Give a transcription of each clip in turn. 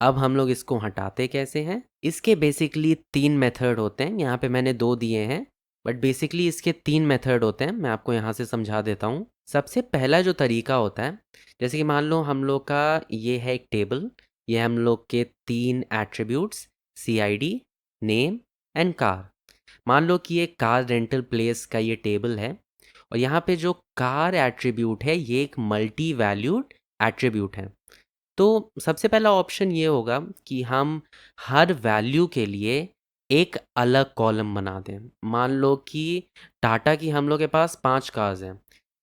अब हम लोग इसको हटाते कैसे हैं? इसके बेसिकली 3 मेथड होते हैं, यहाँ पे मैंने 2 दिए हैं, बट बेसिकली इसके 3 मेथड होते हैं। मैं आपको यहाँ से समझा देता हूँ। सबसे पहला जो तरीका होता है, जैसे कि मान लो हम लोग का ये है एक टेबल, ये हम लोग के 3 attributes CID, name and car. मान लो कि ये कार रेंटल प्लेस का ये टेबल है, और यहाँ पे जो कार एट्रीब्यूट है ये एक मल्टी वैल्यूड एट्रीब्यूट है। तो सबसे पहला ऑप्शन ये होगा कि हम हर वैल्यू के लिए एक अलग कॉलम बना दें। मान लो कि टाटा की हम लोग के पास 5 कार्स हैं,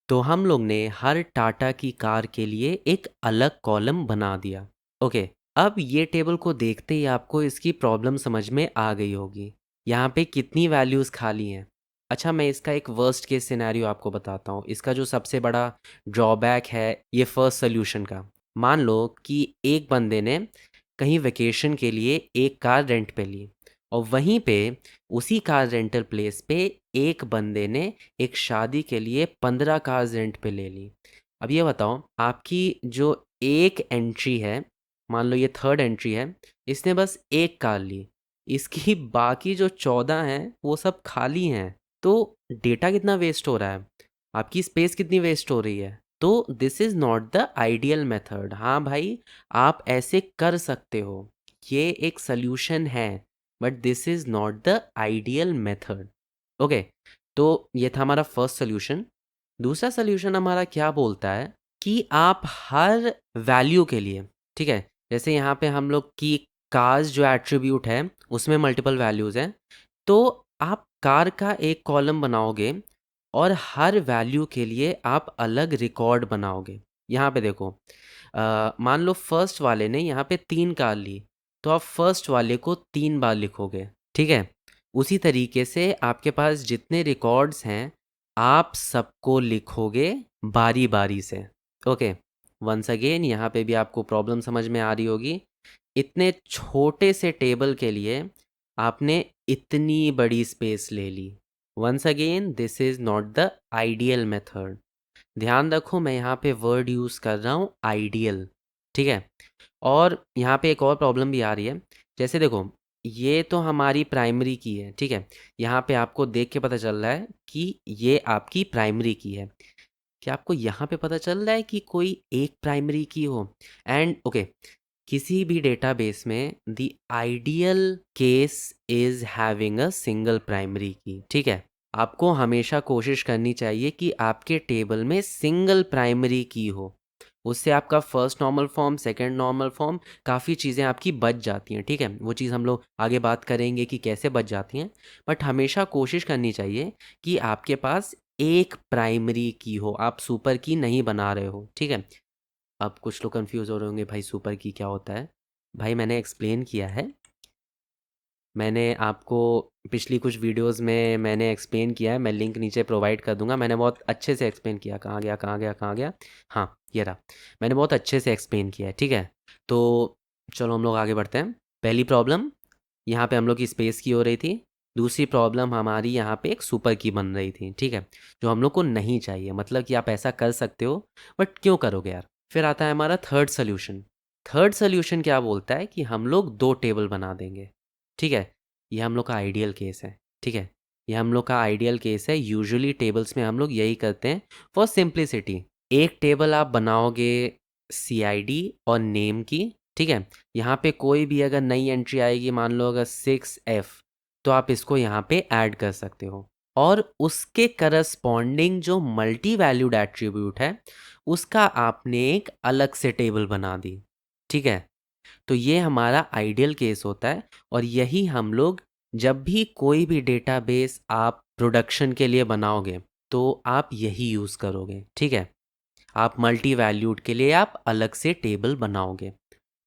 तो हम लोग ने हर टाटा की कार के लिए एक अलग कॉलम बना दिया। ओके, अब ये टेबल को देखते ही आपको इसकी प्रॉब्लम समझ में आ गई होगी। यहाँ पे कितनी वैल्यूज़ खाली हैं। अच्छा, मैं इसका एक वर्स्ट केस सिनेरियो आपको बताता हूँ। इसका जो सबसे बड़ा ड्रॉबैक है ये फर्स्ट सोल्यूशन का। मान लो कि एक बंदे ने कहीं वेकेशन के लिए एक कार रेंट पे ली, और वहीं पे उसी कार रेंटल प्लेस पे एक बंदे ने एक शादी के लिए 15 कार्स रेंट पे ले ली। अब ये बताओ, आपकी जो एक एंट्री है, मान लो ये थर्ड एंट्री है, इसने बस एक कार ली, इसकी बाकी जो 14 हैं वो सब खाली हैं। तो डेटा कितना वेस्ट हो रहा है, आपकी स्पेस कितनी वेस्ट हो रही है। तो this is not the ideal method. हाँ भाई, आप ऐसे कर सकते हो, ये एक सल्यूशन है, but this is not the ideal method. Okay, तो ये था हमारा फर्स्ट सोल्यूशन। दूसरा सोल्यूशन हमारा क्या बोलता है कि आप हर वैल्यू के लिए, ठीक है, जैसे यहाँ पे हम लोग की कार्स जो एट्रीब्यूट है उसमें मल्टीपल वैल्यूज़ हैं, तो आप कार का एक कॉलम बनाओगे और हर वैल्यू के लिए आप अलग रिकॉर्ड बनाओगे। यहाँ पे देखो, मान लो फर्स्ट वाले ने यहाँ पे 3 कार ली, तो आप फर्स्ट वाले को 3 बार लिखोगे, ठीक है। उसी तरीके से आपके पास जितने रिकॉर्ड्स हैं आप सबको लिखोगे बारी बारी से। ओके, वंस अगेन यहाँ पे भी आपको प्रॉब्लम समझ में आ रही होगी। इतने छोटे से टेबल के लिए आपने इतनी बड़ी स्पेस ले ली। Once again this is not the ideal method. ध्यान रखो, मैं यहाँ पे वर्ड यूज़ कर रहा हूँ आइडियल, ठीक है। और यहाँ पे एक और प्रॉब्लम भी आ रही है। जैसे देखो, ये तो हमारी प्राइमरी की है, ठीक है। यहाँ पे आपको देख के पता चल रहा है कि ये आपकी प्राइमरी की है। क्या आपको यहाँ पे पता चल रहा है कि कोई एक प्राइमरी की हो? एंड ओके, किसी भी डेटाबेस में the ideal case is having a single primary की, ठीक है। आपको हमेशा कोशिश करनी चाहिए कि आपके टेबल में सिंगल प्राइमरी की हो। उससे आपका first normal form, second normal form, काफ़ी चीज़ें आपकी बच जाती हैं, ठीक है। वो चीज़ हम लोग आगे बात करेंगे कि कैसे बच जाती हैं, बट हमेशा कोशिश करनी चाहिए कि आपके पास एक प्राइमरी की हो, आप सुपर की नहीं बना रहे हो, ठीक है। अब कुछ लोग कंफ्यूज हो रहे होंगे, भाई सुपर की क्या होता है? भाई मैंने एक्सप्लेन किया है, मैंने आपको पिछली कुछ वीडियोस में मैंने एक्सप्लेन किया है, मैं लिंक नीचे प्रोवाइड कर दूंगा। मैंने बहुत अच्छे से एक्सप्लेन किया। कहाँ गया, कहाँ गया, कहाँ गया? हाँ, ये रहा। मैंने बहुत अच्छे से एक्सप्लेन किया है, ठीक है। तो चलो हम लोग आगे बढ़ते हैं। पहली प्रॉब्लम यहाँ पे हम लोग की स्पेस की हो रही थी। दूसरी प्रॉब्लम हमारी यहाँ पे एक सुपर की बन रही थी, ठीक है, जो हम लोग को नहीं चाहिए। मतलब कि आप ऐसा कर सकते हो, बट क्यों करोगे यार? फिर आता है हमारा थर्ड सोल्यूशन। थर्ड सोल्यूशन क्या बोलता है कि हम लोग 2 टेबल बना देंगे, ठीक है। ये हम लोग का आइडियल केस है, ठीक है। ये हम लोग का आइडियल केस है। यूजुअली टेबल्स में हम लोग यही करते हैं फॉर सिंप्लिसिटी। एक टेबल आप बनाओगे CID और नेम की, ठीक है। यहाँ पे कोई भी अगर नई एंट्री आएगी, मान लो अगर 6F, तो आप इसको यहाँ पे ऐड कर सकते हो, और उसके करस्पॉन्डिंग जो मल्टी वैल्यूड एट्रीब्यूट है उसका आपने एक अलग से टेबल बना दी, ठीक है। तो ये हमारा आइडियल केस होता है, और यही हम लोग जब भी कोई भी डेटाबेस आप प्रोडक्शन के लिए बनाओगे तो आप यही यूज़ करोगे, ठीक है। आप मल्टी वैल्यूड के लिए आप अलग से टेबल बनाओगे।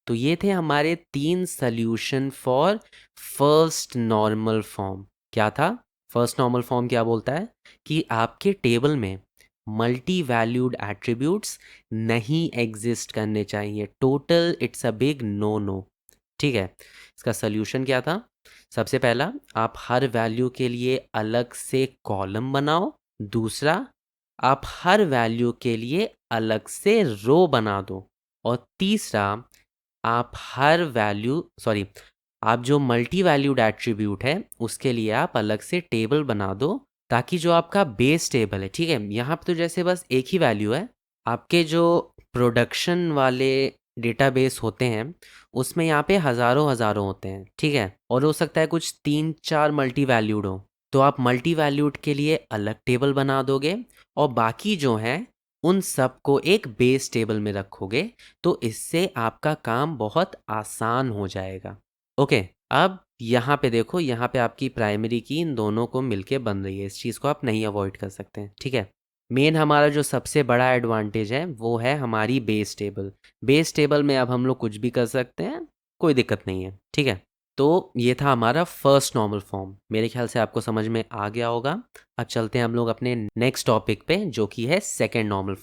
तो ये थे हमारे 3 solution for first normal form. क्या था फर्स्ट नॉर्मल फॉर्म? क्या बोलता है कि आपके टेबल में मल्टी वैल्यूड एट्रीब्यूट्स नहीं एग्जिस्ट करने चाहिए। Total it's a big no no, ठीक है। इसका सल्यूशन क्या था? सबसे पहला, आप हर वैल्यू के लिए अलग से कॉलम बनाओ। दूसरा, आप हर वैल्यू के लिए अलग से रो बना दो। और तीसरा, आप आप जो मल्टी वैल्यूड एट्रीब्यूट है उसके लिए आप अलग से टेबल बना दो, ताकि जो आपका बेस टेबल है, ठीक है, यहाँ पे तो जैसे बस एक ही वैल्यू है। आपके जो प्रोडक्शन वाले डेटाबेस होते हैं उसमें यहाँ पे हज़ारों हज़ारों होते हैं, ठीक है, और हो सकता है कुछ 3-4 मल्टी वैल्यूड हो। तो आप मल्टी वैल्यूड के लिए अलग टेबल बना दोगे और बाकी जो है उन सब को एक बेस टेबल में रखोगे। तो इससे आपका काम बहुत आसान हो जाएगा। ओके, अब यहाँ पे देखो, यहाँ पे आपकी प्राइमरी की इन दोनों को मिलके बन रही है। इस चीज़ को आप नहीं अवॉइड कर सकते हैं, ठीक है। मेन हमारा जो सबसे बड़ा एडवांटेज है वो है हमारी बेस टेबल। बेस टेबल में अब हम लोग कुछ भी कर सकते हैं, कोई दिक्कत नहीं है, ठीक है। तो ये था हमारा फर्स्ट नॉर्मल फॉर्म। मेरे ख्याल से आपको समझ में आ गया होगा। अब चलते हैं हम लोग अपने नेक्स्ट टॉपिक पे, जो कि है सेकेंड नॉर्मल